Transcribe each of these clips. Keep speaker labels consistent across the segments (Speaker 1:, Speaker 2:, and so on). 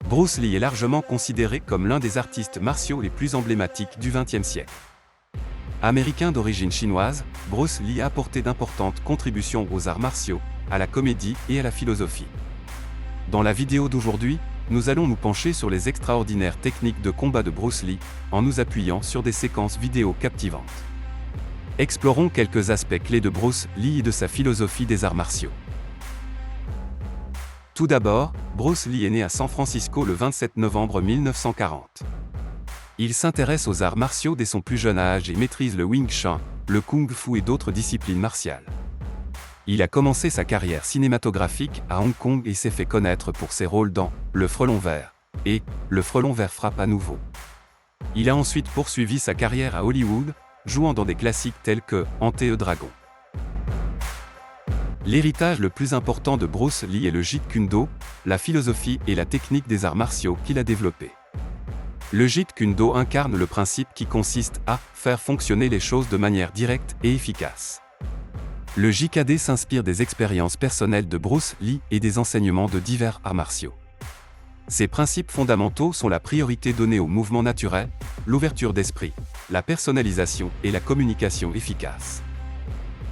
Speaker 1: Bruce Lee est largement considéré comme l'un des artistes martiaux les plus emblématiques du XXe siècle. Américain d'origine chinoise, Bruce Lee a apporté d'importantes contributions aux arts martiaux, à la comédie et à la philosophie. Dans la vidéo d'aujourd'hui, nous allons nous pencher sur les extraordinaires techniques de combat de Bruce Lee, en nous appuyant sur des séquences vidéo captivantes. Explorons quelques aspects clés de Bruce Lee et de sa philosophie des arts martiaux. Tout d'abord, Bruce Lee est né à San Francisco le 27 novembre 1940. Il s'intéresse aux arts martiaux dès son plus jeune âge et maîtrise le Wing Chun, le Kung Fu et d'autres disciplines martiales. Il a commencé sa carrière cinématographique à Hong Kong et s'est fait connaître pour ses rôles dans Le Frelon Vert et Le Frelon Vert frappe à nouveau. Il a ensuite poursuivi sa carrière à Hollywood, jouant dans des classiques tels que Ante et Dragon. L'héritage le plus important de Bruce Lee est le Jeet Kune Do, la philosophie et la technique des arts martiaux qu'il a développée. Le Jeet Kune Do incarne le principe qui consiste à faire fonctionner les choses de manière directe et efficace. Le JKD s'inspire des expériences personnelles de Bruce Lee et des enseignements de divers arts martiaux. Ses principes fondamentaux sont la priorité donnée au mouvement naturel, l'ouverture d'esprit, la personnalisation et la communication efficace.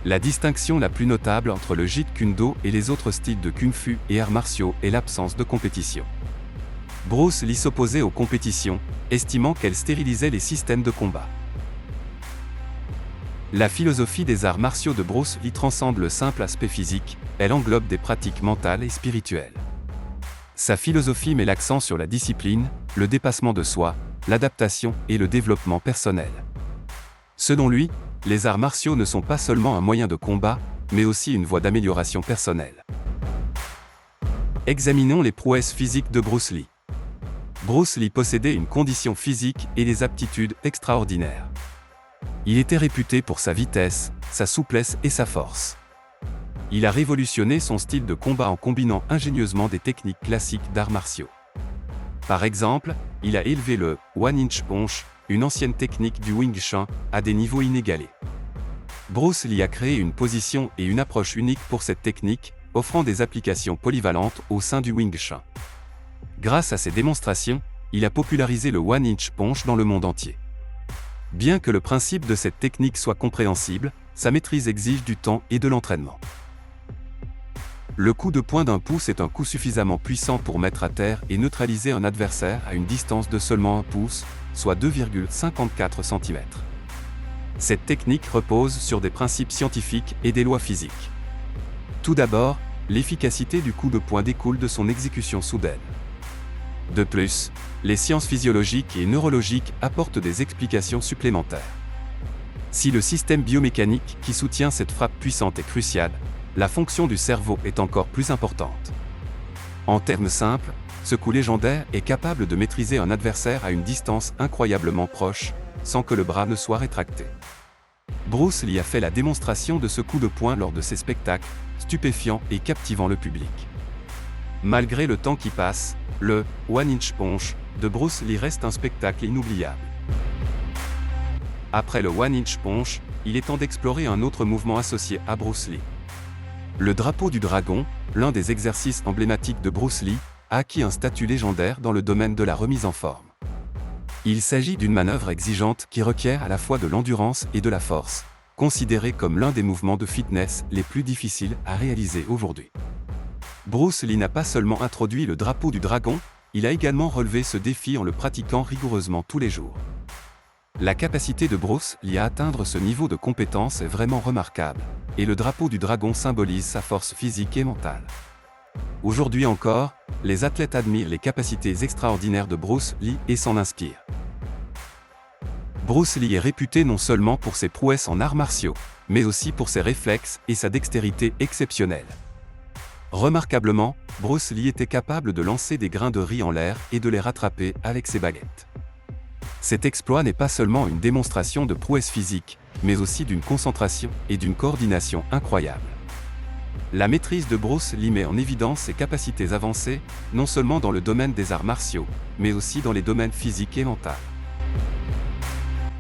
Speaker 1: La distinction la plus notable entre le Jeet Kune Do et les autres styles de Kung Fu et arts martiaux est l'absence de compétition. Bruce Lee s'opposait aux compétitions, estimant qu'elles stérilisaient les systèmes de combat. La philosophie des arts martiaux de Bruce Lee transcende le simple aspect physique, elle englobe des pratiques mentales et spirituelles. Sa philosophie met l'accent sur la discipline, le dépassement de soi, l'adaptation et le développement personnel. Selon lui, les arts martiaux ne sont pas seulement un moyen de combat, mais aussi une voie d'amélioration personnelle. Examinons les prouesses physiques de Bruce Lee. Bruce Lee possédait une condition physique et des aptitudes extraordinaires. Il était réputé pour sa vitesse, sa souplesse et sa force. Il a révolutionné son style de combat en combinant ingénieusement des techniques classiques d'arts martiaux. Par exemple, il a élevé le One Inch Punch, une ancienne technique du Wing Chun, à des niveaux inégalés. Bruce Lee a créé une position et une approche unique pour cette technique, offrant des applications polyvalentes au sein du Wing Chun. Grâce à ces démonstrations, il a popularisé le One Inch Punch dans le monde entier. Bien que le principe de cette technique soit compréhensible, sa maîtrise exige du temps et de l'entraînement. Le coup de poing d'un pouce est un coup suffisamment puissant pour mettre à terre et neutraliser un adversaire à une distance de seulement 1 pouce, soit 2,54 cm. Cette technique repose sur des principes scientifiques et des lois physiques. Tout d'abord, l'efficacité du coup de poing découle de son exécution soudaine. De plus, les sciences physiologiques et neurologiques apportent des explications supplémentaires. Si le système biomécanique qui soutient cette frappe puissante est crucial, la fonction du cerveau est encore plus importante. En termes simples, ce coup légendaire est capable de maîtriser un adversaire à une distance incroyablement proche, sans que le bras ne soit rétracté. Bruce Lee a fait la démonstration de ce coup de poing lors de ses spectacles, stupéfiant et captivant le public. Malgré le temps qui passe, le One Inch Punch de Bruce Lee reste un spectacle inoubliable. Après le One Inch Punch, il est temps d'explorer un autre mouvement associé à Bruce Lee. Le drapeau du dragon, l'un des exercices emblématiques de Bruce Lee, a acquis un statut légendaire dans le domaine de la remise en forme. Il s'agit d'une manœuvre exigeante qui requiert à la fois de l'endurance et de la force, considérée comme l'un des mouvements de fitness les plus difficiles à réaliser aujourd'hui. Bruce Lee n'a pas seulement introduit le drapeau du dragon, il a également relevé ce défi en le pratiquant rigoureusement tous les jours. La capacité de Bruce Lee à atteindre ce niveau de compétence est vraiment remarquable, et le drapeau du dragon symbolise sa force physique et mentale. Aujourd'hui encore, les athlètes admirent les capacités extraordinaires de Bruce Lee et s'en inspirent. Bruce Lee est réputé non seulement pour ses prouesses en arts martiaux, mais aussi pour ses réflexes et sa dextérité exceptionnelle. Remarquablement, Bruce Lee était capable de lancer des grains de riz en l'air et de les rattraper avec ses baguettes. Cet exploit n'est pas seulement une démonstration de prouesse physique, mais aussi d'une concentration et d'une coordination incroyables. La maîtrise de Bruce Lee met en évidence ses capacités avancées, non seulement dans le domaine des arts martiaux, mais aussi dans les domaines physiques et mentaux.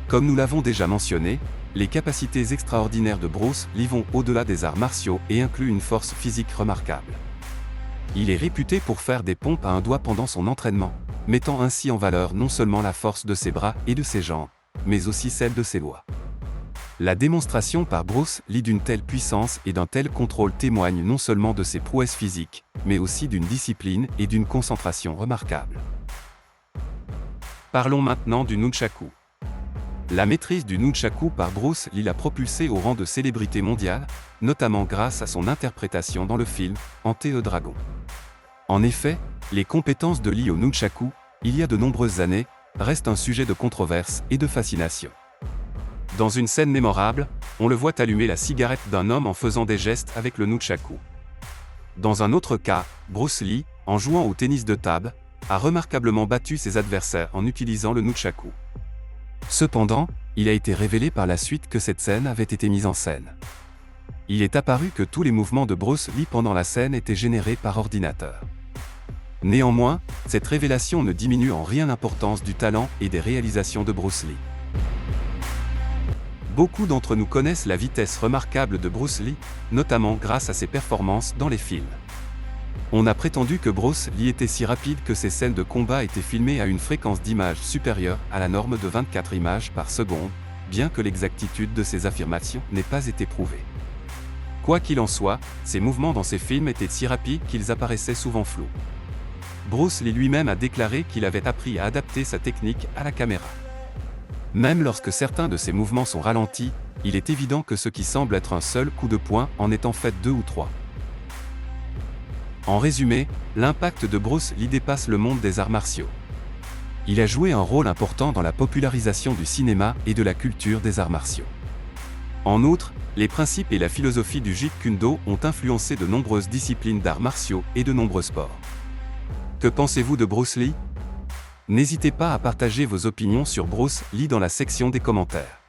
Speaker 1: Comme nous l'avons déjà mentionné, les capacités extraordinaires de Bruce Lee vont au-delà des arts martiaux et incluent une force physique remarquable. Il est réputé pour faire des pompes à un doigt pendant son entraînement, mettant ainsi en valeur non seulement la force de ses bras et de ses jambes, mais aussi celle de ses doigts. La démonstration par Bruce Lee d'une telle puissance et d'un tel contrôle témoigne non seulement de ses prouesses physiques, mais aussi d'une discipline et d'une concentration remarquables. Parlons maintenant du nunchaku. La maîtrise du nunchaku par Bruce Lee l'a propulsé au rang de célébrité mondiale, notamment grâce à son interprétation dans le film « Enter a Dragon ». En effet, les compétences de Lee au nunchaku, il y a de nombreuses années, restent un sujet de controverse et de fascination. Dans une scène mémorable, on le voit allumer la cigarette d'un homme en faisant des gestes avec le nunchaku. Dans un autre cas, Bruce Lee, en jouant au tennis de table, a remarquablement battu ses adversaires en utilisant le nunchaku. Cependant, il a été révélé par la suite que cette scène avait été mise en scène. Il est apparu que tous les mouvements de Bruce Lee pendant la scène étaient générés par ordinateur. Néanmoins, cette révélation ne diminue en rien l'importance du talent et des réalisations de Bruce Lee. Beaucoup d'entre nous connaissent la vitesse remarquable de Bruce Lee, notamment grâce à ses performances dans les films. On a prétendu que Bruce Lee était si rapide que ses scènes de combat étaient filmées à une fréquence d'image supérieure à la norme de 24 images par seconde, bien que l'exactitude de ces affirmations n'ait pas été prouvée. Quoi qu'il en soit, ses mouvements dans ces films étaient si rapides qu'ils apparaissaient souvent flous. Bruce Lee lui-même a déclaré qu'il avait appris à adapter sa technique à la caméra. Même lorsque certains de ses mouvements sont ralentis, il est évident que ce qui semble être un seul coup de poing en est en fait 2 ou 3. En résumé, l'impact de Bruce Lee dépasse le monde des arts martiaux. Il a joué un rôle important dans la popularisation du cinéma et de la culture des arts martiaux. En outre, les principes et la philosophie du Jeet Kune Do ont influencé de nombreuses disciplines d'arts martiaux et de nombreux sports. Que pensez-vous de Bruce Lee ? N'hésitez pas à partager vos opinions sur Bruce Lee dans la section des commentaires.